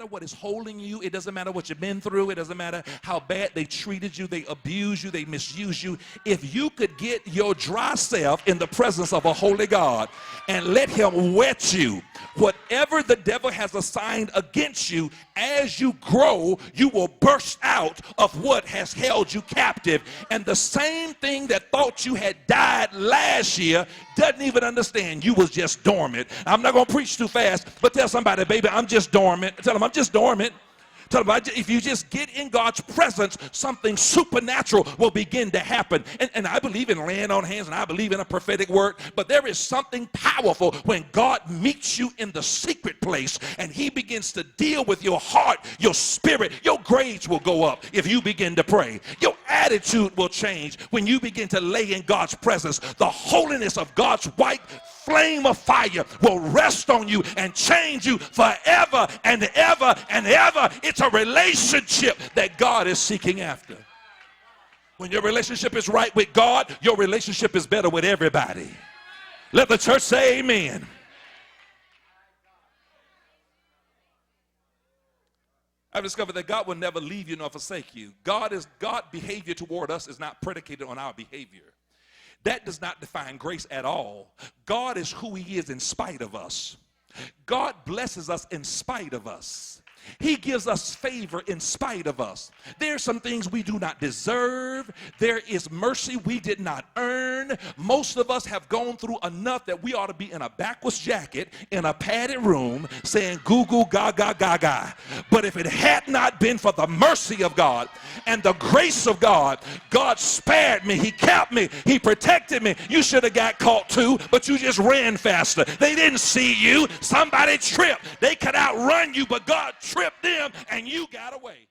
matter what is holding you. It doesn't matter what you've been through. It doesn't matter how bad they treated you, they abused you, they misused you. If you could get your dry self in the presence of a holy God and let him wet you, whatever the devil has assigned against you, as you grow, you will burst out of what has held you captive. And the same thing that thought you had died last year doesn't even understand you was just dormant. I'm not going to preach too fast, but tell somebody, baby, I'm just dormant. Tell them I'm just dormant. Tell them, if you just get in God's presence, something supernatural will begin to happen. And I believe in laying on hands, and I believe in a prophetic word, but there is something powerful when God meets you in the secret place and he begins to deal with your heart, your spirit. Your grades will go up if you begin to pray. Your attitude will change when you begin to lay in God's presence. The holiness of God's white flame of fire will rest on you and change you forever and ever and ever. It's a relationship that God is seeking after. When your relationship is right with God, your relationship is better with everybody. Let the church say amen. I've discovered that God will never leave you nor forsake you. God's behavior toward us is not predicated on our behavior. That does not define grace at all. God is who he is in spite of us. God blesses us in spite of us. He gives us favor in spite of us. There are some things we do not deserve. There is mercy we did not earn. Most of us have gone through enough that we ought to be in a backwards jacket in a padded room saying goo goo gaga gaga. But if it had not been for the mercy of God and the grace of God, God spared me. He kept me. He protected me. You should have got caught too, but you just ran faster. They didn't see you. Somebody tripped. They could outrun you, but God tripped them and you got away.